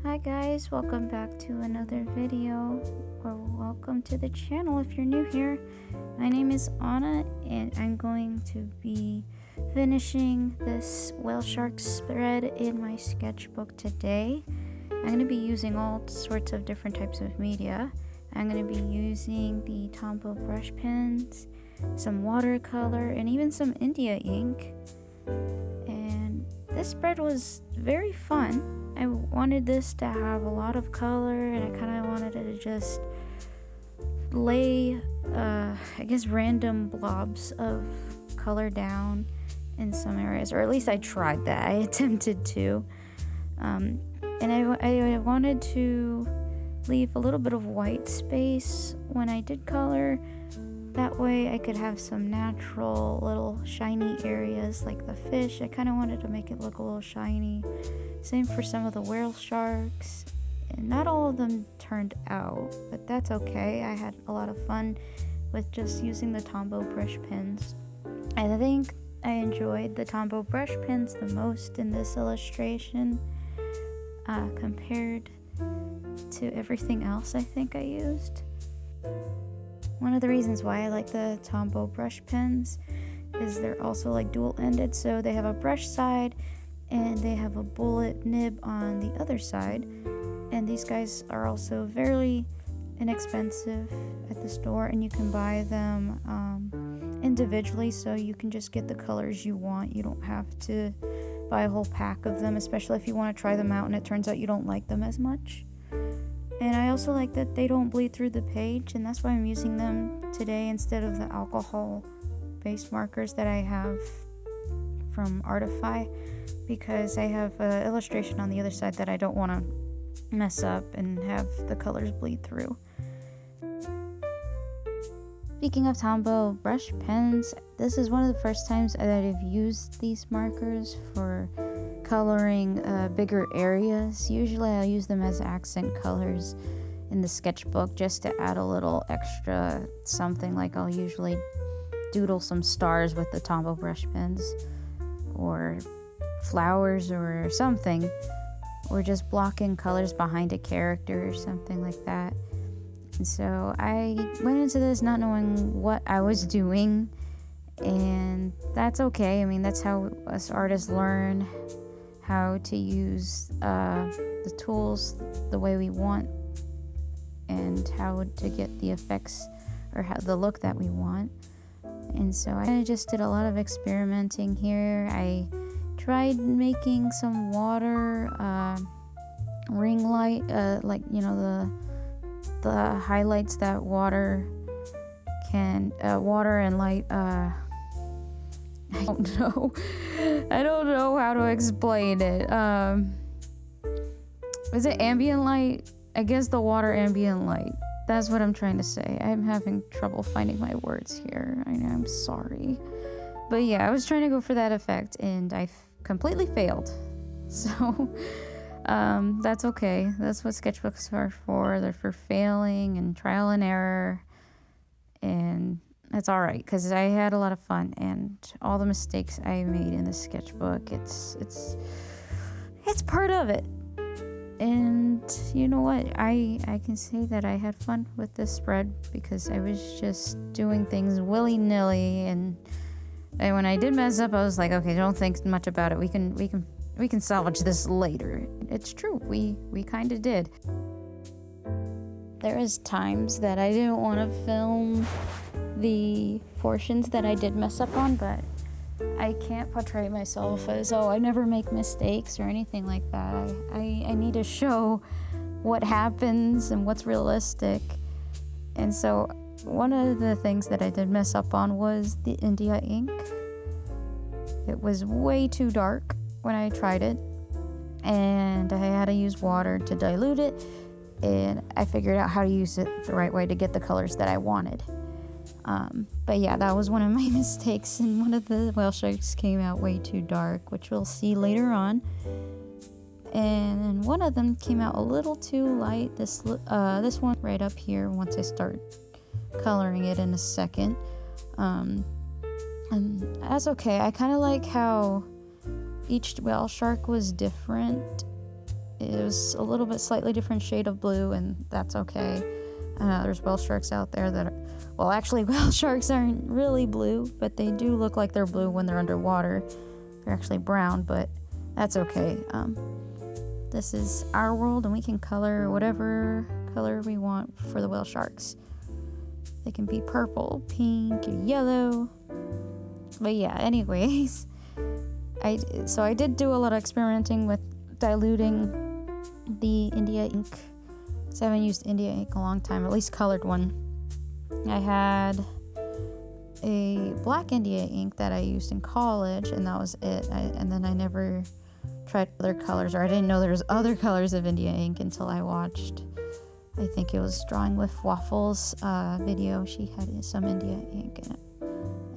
Hi guys, welcome back to another video, or welcome to the channel if you're new here. My name is Anna and I'm going to be finishing this whale shark spread in my sketchbook today. I'm going to be using all sorts of different types of media. I'm going to be using the Tombow brush pens, some watercolor, and even some India ink. And this spread was very fun. I wanted this to have a lot of color, and I kind of wanted it to just lay, random blobs of color down in some areas, or at least I tried that. I attempted to. And I wanted to leave a little bit of white space when I did color. That way I could have some natural little shiny areas like the fish. I kind of wanted to make it look a little shiny. Same for some of the whale sharks. And not all of them turned out, but that's okay. I had a lot of fun with just using the Tombow brush pens. I think I enjoyed the Tombow brush pens the most in this illustration compared to everything else I think I used. One of the reasons why I like the Tombow brush pens is they're also like dual-ended, so they have a brush side and they have a bullet nib on the other side. And these guys are also very inexpensive at the store, and you can buy them individually, so you can just get the colors you want. You don't have to buy a whole pack of them, especially if you want to try them out and it turns out you don't like them as much. And I also like that they don't bleed through the page, and that's why I'm using them today instead of the alcohol-based markers that I have from Artify, because I have an illustration on the other side that I don't want to mess up and have the colors bleed through. Speaking of Tombow brush pens, this is one of the first times that I've used these markers for coloring bigger areas. Usually I'll use them as accent colors in the sketchbook just to add a little extra something, like I'll usually doodle some stars with the Tombow brush pens, or flowers or something, or just blocking colors behind a character or something like that. And so I went into this not knowing what I was doing, and that's okay. I mean, that's how us artists learn how to use the tools the way we want, and how to get the effects or the look that we want. And so I just did a lot of experimenting here. I tried making some water ring light, like, you know, the highlights that water and light, I don't know how to explain it. Is it ambient light? I guess the water ambient light. That's what I'm trying to say. I'm having trouble finding my words here. I know, I'm sorry. But yeah, I was trying to go for that effect and I completely failed. So that's okay. That's what sketchbooks are for. They're for failing and trial and error. And that's all right, because I had a lot of fun, and all the mistakes I made in the sketchbook, it's part of it. And you know what? I can say that I had fun with this spread because I was just doing things willy-nilly, and when I did mess up, I was like, okay, don't think much about it. We can salvage this later. It's true. We kind of did. There is times that I didn't want to film the portions that I did mess up on, but I can't portray myself as, oh, I never make mistakes or anything like that. I need to show what happens and what's realistic. And so one of the things that I did mess up on was the India ink. It was way too dark when I tried it, and I had to use water to dilute it, and I figured out how to use it the right way to get the colors that I wanted. But yeah, that was one of my mistakes, and one of the whale sharks came out way too dark, which we'll see later on. And one of them came out a little too light. This one right up here, once I start coloring it in a second. And that's okay. I kind of like how each whale shark was different it was a little bit slightly different shade of blue, and that's okay. There's whale sharks out there that are, well, actually, whale sharks aren't really blue, but they do look like they're blue when they're underwater. They're actually brown, but that's okay. This is our world, and we can color whatever color we want for the whale sharks. They can be purple, pink, yellow. But yeah, anyways, I did do a lot of experimenting with diluting the India ink, because I haven't used India ink in a long time, at least colored one. I had a black India ink that I used in college, and that was it. And then I never tried other colors, or I didn't know there was other colors of India ink until I watched, I think it was Drawing with Waffles video. She had some India ink in it,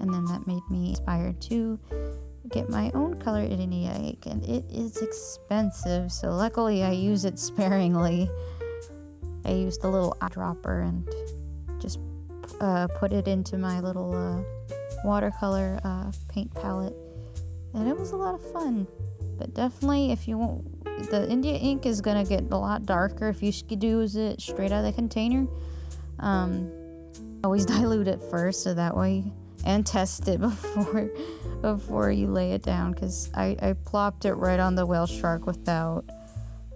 and then that made me inspired to get my own colored India ink, and it is expensive, so luckily I use it sparingly. I used a little eyedropper and just put it into my little watercolor paint palette, and it was a lot of fun. But definitely, if you want, the India ink is gonna get a lot darker if you use it straight out of the container. Always dilute it first, so that way, and test it before you lay it down, because I plopped it right on the whale shark without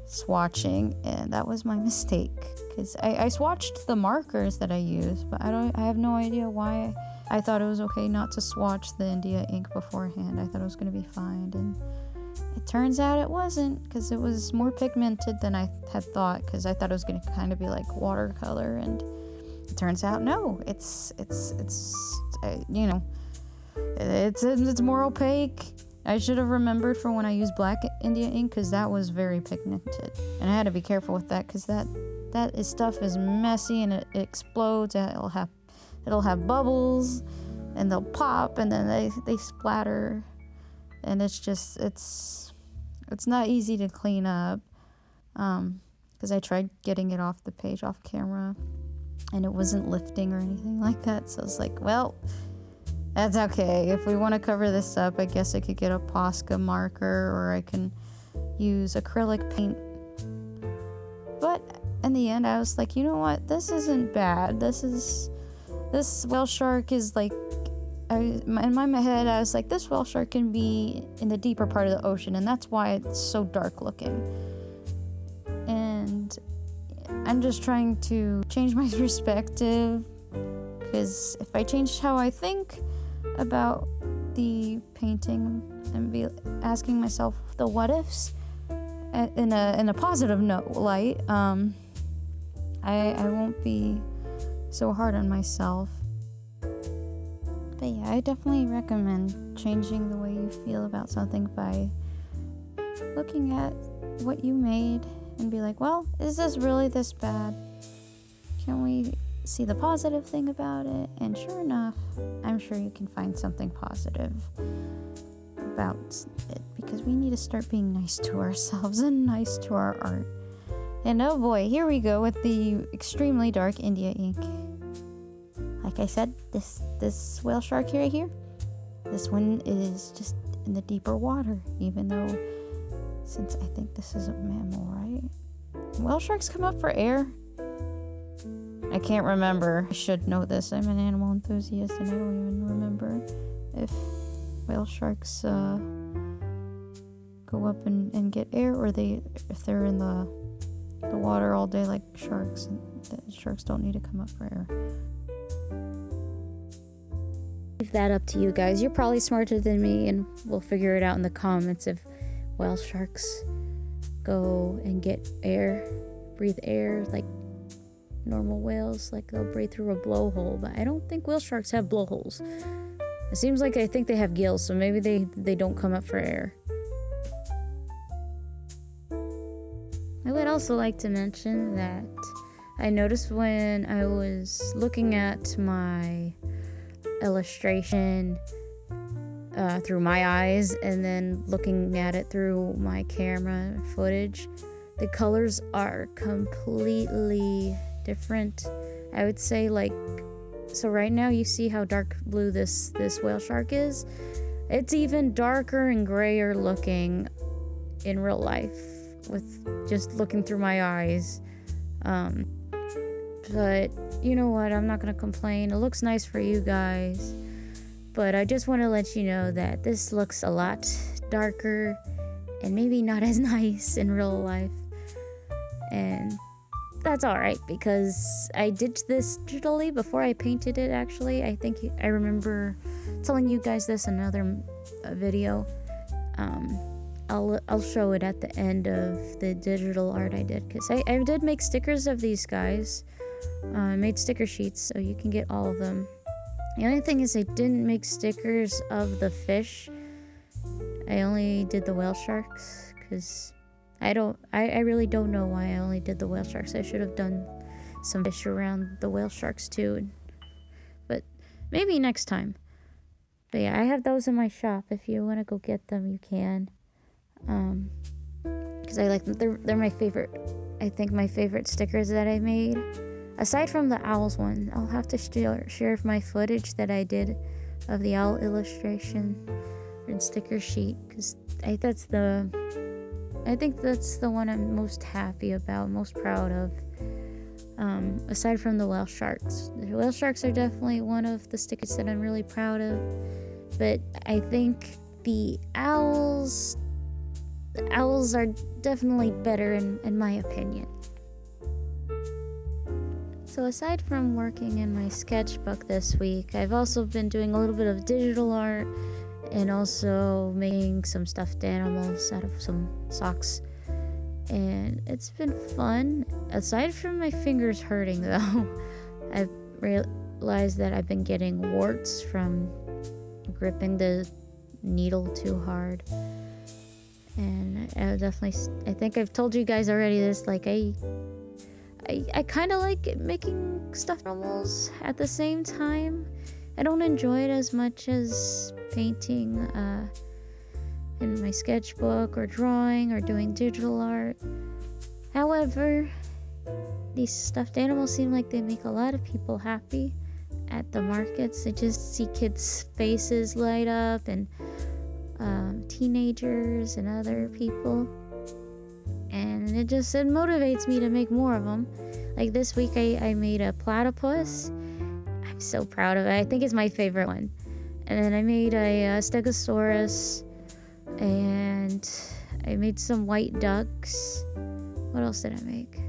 swatching, and that was my mistake, because I swatched the markers that I used, but I have no idea why I thought it was okay not to swatch the India ink beforehand. I thought it was going to be fine, and it turns out it wasn't, because it was more pigmented than I had thought, because I thought it was going to kind of be like watercolor, and it turns out no, it's more opaque. I should have remembered for when I used black India ink, because that was very pigmented, and I had to be careful with that, because that stuff is messy, and it explodes, and it'll have bubbles, and they'll pop, and then they splatter, and it's not easy to clean up, because I tried getting it off the page off camera, and it wasn't lifting or anything like that, so I was like, well, that's okay. If we want to cover this up, I guess I could get a Posca marker, or I can use acrylic paint. But in the end, I was like, you know what? This isn't bad. This whale shark is like, in my head, I was like, this whale shark can be in the deeper part of the ocean, and that's why it's so dark looking. And I'm just trying to change my perspective, because if I change how I think about the painting and be asking myself the what ifs in a positive light, I won't be so hard on myself. But yeah, I definitely recommend changing the way you feel about something by looking at what you made and be like, well, is this really this bad? Can we see the positive thing about it? And sure enough, I'm sure you can find something positive about it, because we need to start being nice to ourselves and nice to our art. And oh boy, here we go with the extremely dark India ink. Like I said, this whale shark right here, this one is just in the deeper water, even though, since I think this is a mammal, right? Whale sharks come up for air? I can't remember. I should know this. I'm an animal enthusiast, and I don't even remember if whale sharks go up and get air, or if they're in the water all day like sharks, and the sharks don't need to come up for air. Leave that up to you guys. You're probably smarter than me, and we'll figure it out in the comments if whale sharks go and get air, breathe air like normal whales, like they'll breathe through a blowhole. But I don't think whale sharks have blowholes. It seems like I think they have gills, so maybe they don't come up for air. I would also like to mention that I noticed when I was looking at my illustration through my eyes and then looking at it through my camera footage, the colors are completely different. I would say, like, so right now you see how dark blue this whale shark is. It's even darker and grayer looking in real life with just looking through my eyes. But you know what? I'm not gonna complain. It looks nice for you guys. But I just want to let you know that this looks a lot darker and maybe not as nice in real life. And that's alright, because I did this digitally before I painted it, actually. I remember telling you guys this in another video. I'll show it at the end of the digital art I did, because I did make stickers of these guys. I made sticker sheets so you can get all of them. The only thing is I didn't make stickers of the fish. I only did the whale sharks, because I really don't know why I only did the whale sharks. I should have done some fish around the whale sharks too. But maybe next time. But yeah, I have those in my shop. If you want to go get them, you can. Because I like them. They're my favorite. I think my favorite stickers that I made. Aside from the owls one, I'll have to share my footage that I did of the owl illustration and sticker sheet, because I think that's the one I'm most happy about, most proud of. Aside from the whale sharks. The whale sharks are definitely one of the stickers that I'm really proud of. But I think the owls are definitely better in my opinion. So aside from working in my sketchbook this week, I've also been doing a little bit of digital art and also making some stuffed animals out of some socks. And it's been fun. Aside from my fingers hurting though, I've realized that I've been getting warts from gripping the needle too hard. And I think I've told you guys already this, like I kind of like making stuffed animals at the same time. I don't enjoy it as much as painting in my sketchbook or drawing or doing digital art. However, these stuffed animals seem like they make a lot of people happy at the markets. I just see kids' faces light up, and teenagers and other people, and it motivates me to make more of them. Like this week I made a platypus. I'm so proud of it. I think it's my favorite one. And then I made a stegosaurus, and I made some white ducks. What else did I make?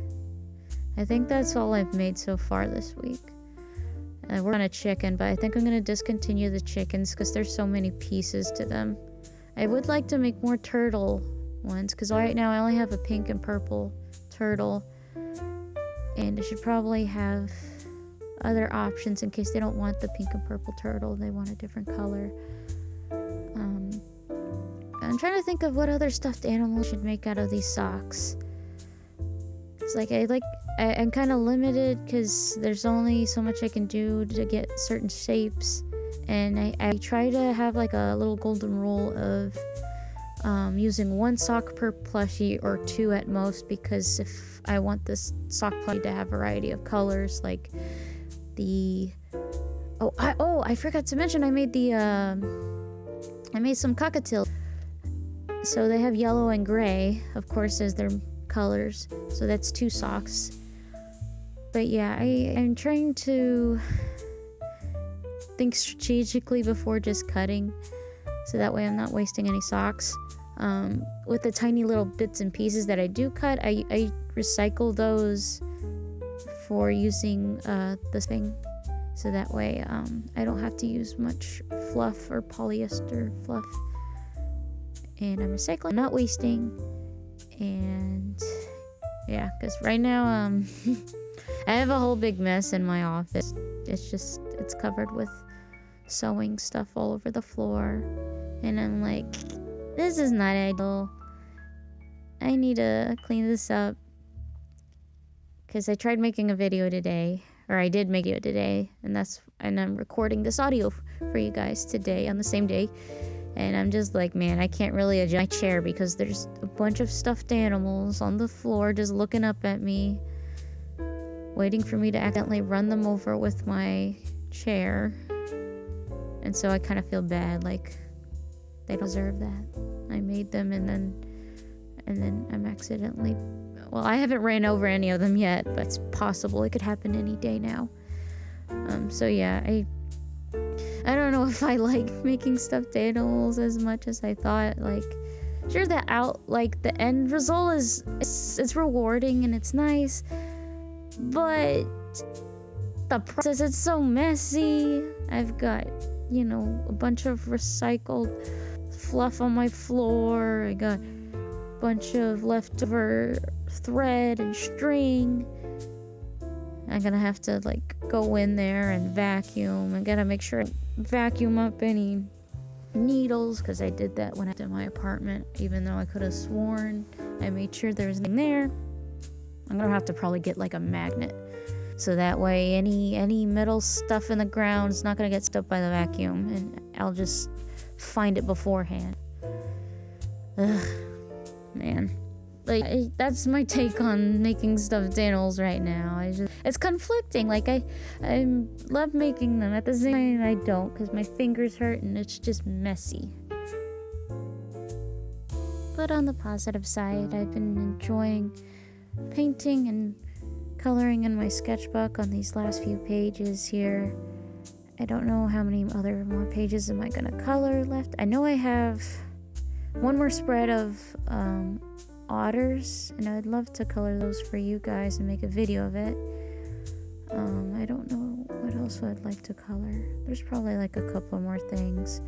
I think that's all I've made so far this week. I worked on a chicken, but I think I'm going to discontinue the chickens because there's so many pieces to them. I would like to make more turtle ones, because right now I only have a pink and purple turtle, and I should probably have other options in case they don't want the pink and purple turtle, they want a different color. I'm trying to think of what other stuffed animals should make out of these socks. It's like I'm kind of limited because there's only so much I can do to get certain shapes, and I try to have like a little golden rule of using one sock per plushie or two at most, because if I want this sock plushie to have a variety of colors, like I forgot to mention I made some cockatiels. So they have yellow and gray, of course, as their colors. So that's two socks. But yeah, I'm trying to think strategically before just cutting, so that way I'm not wasting any socks. With the tiny little bits and pieces that I do cut, I recycle those for using this thing, so that way I don't have to use much fluff or polyester fluff, and I'm recycling, not wasting. And yeah, because right now I have a whole big mess in my office. It's covered with sewing stuff all over the floor, and I'm like, this is not ideal. I need to clean this up, because I tried making a video today, or I did make it today, and I'm recording this audio for you guys today on the same day, and I'm just like, man, I can't really adjust my chair because there's a bunch of stuffed animals on the floor just looking up at me, waiting for me to accidentally run them over with my chair. And so I kind of feel bad, like they deserve that. I made them, and and then I'm accidentally, well, I haven't ran over any of them yet, but it's possible. It could happen any day now. So yeah, I don't know if I like making stuffed animals as much as I thought. Like, sure, the end result is it's rewarding and it's nice, but the process, it's so messy. I've got, a bunch of recycled fluff on my floor. I got a bunch of leftover thread and string. I'm gonna have to go in there and vacuum. I gotta make sure I vacuum up any needles, because I did that when I did my apartment, even though I could have sworn I made sure there was nothing there. I'm gonna have to probably get a magnet, so that way any metal stuff in the ground is not gonna get stuck by the vacuum, and I'll just find it beforehand. Ugh, man. That's my take on making stuffed animals right now. It's conflicting. I love making them. At the same time, I don't, because my fingers hurt and it's just messy. But on the positive side, I've been enjoying painting and coloring in my sketchbook on these last few pages here. I don't know how many more pages am I gonna color left. I know I have one more spread of otters, and I'd love to color those for you guys and make a video of it. I don't know what else I'd like to color. There's probably a couple more things,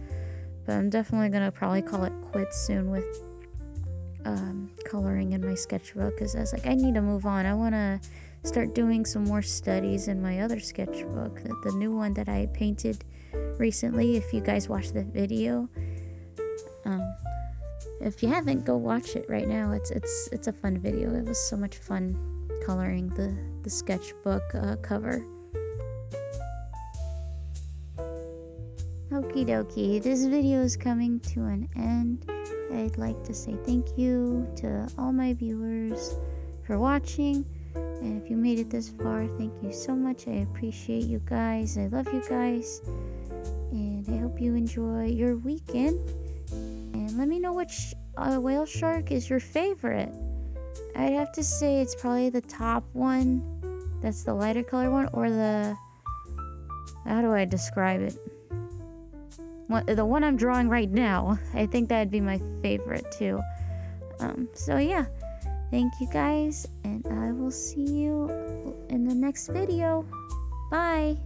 but I'm definitely gonna probably call it quits soon with coloring in my sketchbook, because I need to move on. I want to start doing some more studies in my other sketchbook, the new one that I painted recently. If you guys watched the video, if you haven't, go watch it right now. It's a fun video. It was so much fun coloring the sketchbook cover. Okie dokie, this video is coming to an end. I'd like to say thank you to all my viewers for watching, and if you made it this far, thank you so much. I appreciate you guys. I love you guys, and I hope you enjoy your weekend. And let me know which whale shark is your favorite. I'd have to say it's probably the top one. That's the lighter color one, or how do I describe it? The one I'm drawing right now. I think that'd be my favorite too. So yeah, thank you guys, and I will see you in the next video. Bye.